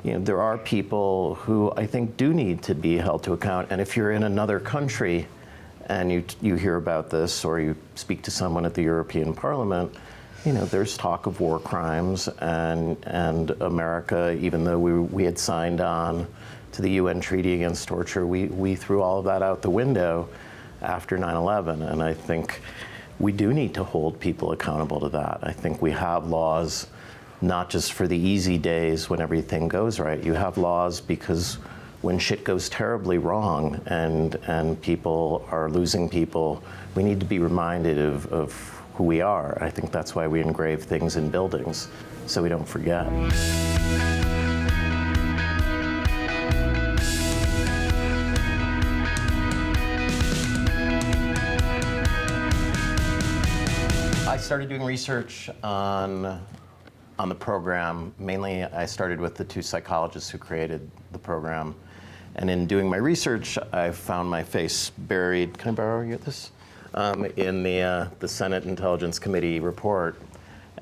there are people who I think do need to be held to account. And if you're in another country and you hear about this, or you speak to someone at the European Parliament, there's talk of war crimes, and America, even though we had signed on to the UN Treaty Against Torture, we threw all of that out the window after 9/11. And I think we do need to hold people accountable to that. I think we have laws not just for the easy days when everything goes right. You have laws because when shit goes terribly wrong and people are losing people, we need to be reminded of who we are. I think that's why we engrave things in buildings, so we don't forget. I started doing research on the program. Mainly, I started with the two psychologists who created the program. And in doing my research, I found my face buried, can I borrow this? In the Senate Intelligence Committee report.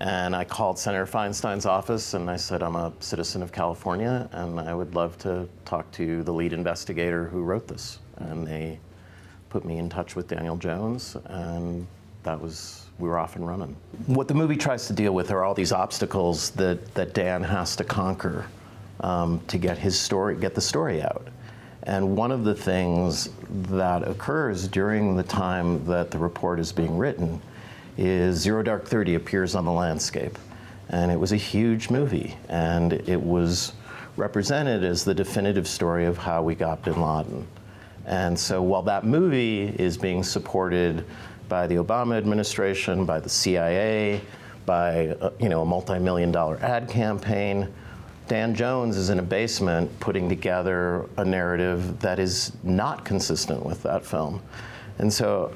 And I called Senator Feinstein's office and I said, I'm a citizen of California and I would love to talk to the lead investigator who wrote this. And they put me in touch with Daniel Jones, and we were off and running. What the movie tries to deal with are all these obstacles that Dan has to conquer to get the story out. And one of the things that occurs during the time that the report is being written is Zero Dark 30 appears on the landscape. And it was a huge movie, and it was represented as the definitive story of how we got bin Laden. And so while that movie is being supported by the Obama administration, by the CIA, by a multi-million-dollar ad campaign, Dan Jones is in a basement putting together a narrative that is not consistent with that film. And so,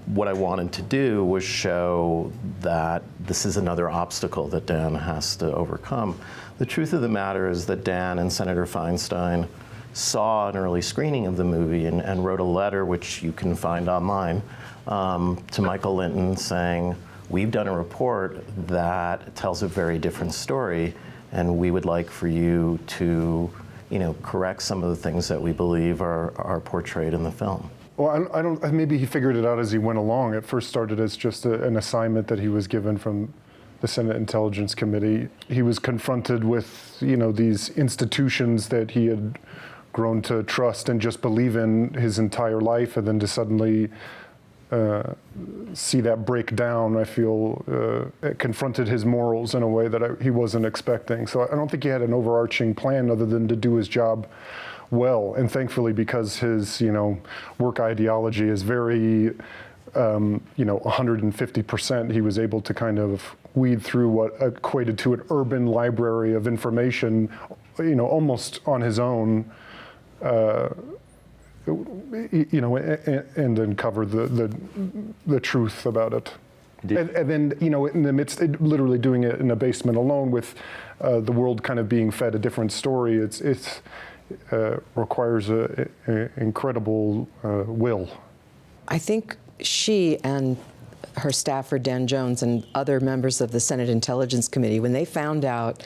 what I wanted to do was show that this is another obstacle that Dan has to overcome. The truth of the matter is that Dan and Senator Feinstein saw an early screening of the movie and wrote a letter, which you can find online, to Michael Linton saying, we've done a report that tells a very different story, and we would like for you to, correct some of the things that we believe are portrayed in the film. Well, I don't. Maybe he figured it out as he went along. It first started as just an assignment that he was given from the Senate Intelligence Committee. He was confronted with, these institutions that he had grown to trust and just believe in his entire life, and then to suddenly see that break down, I feel, it confronted his morals in a way that he wasn't expecting. So I don't think he had an overarching plan other than to do his job well. And thankfully, because his, work ideology is very, 150%, he was able to kind of weed through what equated to an urban library of information, almost on his own, and uncover the truth about it. And then, in the midst, literally doing it in a basement alone with the world kind of being fed a different story, it requires an incredible will. I think she and her staffer, Dan Jones, and other members of the Senate Intelligence Committee, when they found out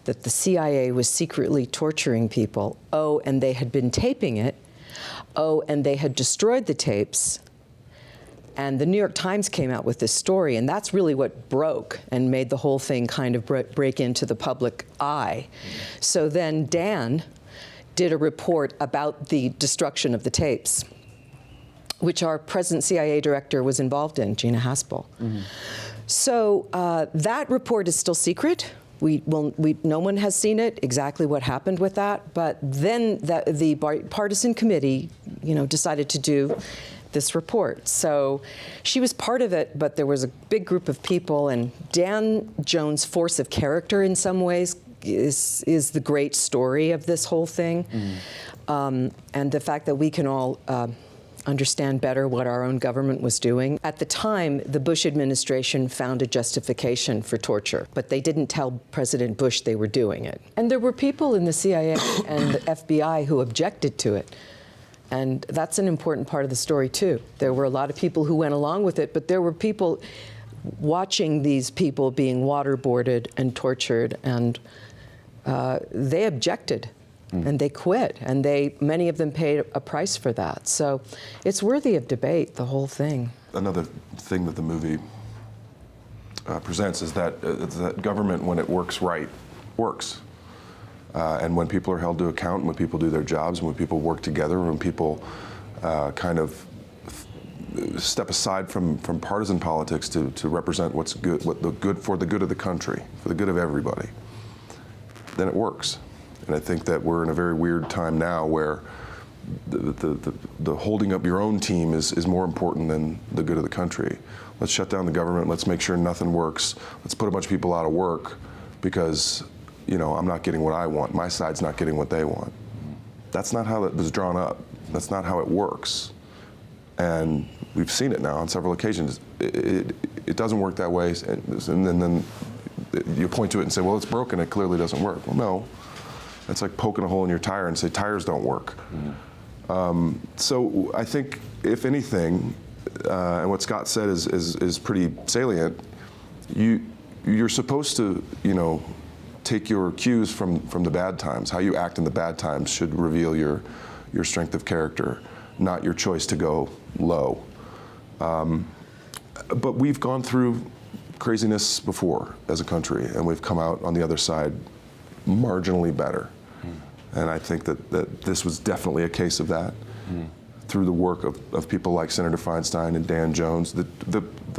that the CIA was secretly torturing people, and they had been taping it, and they had destroyed the tapes, and the New York Times came out with this story, and that's really what broke and made the whole thing kind of break into the public eye. So then Dan did a report about the destruction of the tapes, which our present CIA director was involved in, Gina Haspel. Mm-hmm. So that report is still secret. No one has seen it, exactly what happened with that. But then the bipartisan committee, decided to do this report. So she was part of it, but there was a big group of people, and Dan Jones' force of character in some ways is the great story of this whole thing. Mm. And the fact that we can all understand better what our own government was doing. At the time, the Bush administration found a justification for torture, but they didn't tell President Bush they were doing it. And there were people in the CIA and the FBI who objected to it. And that's an important part of the story, too. There were a lot of people who went along with it, but there were people watching these people being waterboarded and tortured and they objected. And they quit, and many of them paid a price for that. So it's worthy of debate, the whole thing. Another thing that the movie presents is that government, when it works right, works. And when people are held to account, and when people do their jobs, and when people work together, when people kind of step aside from partisan politics to represent what's good, for the good of the country, for the good of everybody, then it works. And I think that we're in a very weird time now where the holding up your own team is more important than the good of the country. Let's shut down the government. Let's make sure nothing works. Let's put a bunch of people out of work because, I'm not getting what I want. My side's not getting what they want. That's not how it was drawn up. That's not how it works. And we've seen it now on several occasions. It doesn't work that way. And then you point to it and say, well, it's broken. It clearly doesn't work. Well, no. It's like poking a hole in your tire and say tires don't work. So I think, if anything, and what Scott said is pretty salient, you're supposed to, take your cues from the bad times. How you act in the bad times should reveal your strength of character, not your choice to go low. But we've gone through craziness before as a country, and we've come out on the other side marginally better. And I think that this was definitely a case of that. Through the work of people like Senator Feinstein and Dan Jones, the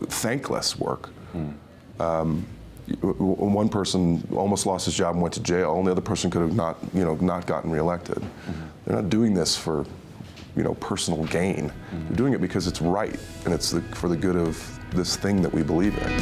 thankless work. One person almost lost his job and went to jail, and the other person could have not gotten reelected. They're not doing this for personal gain. They're doing it because it's right, and it's for the good of this thing that we believe in.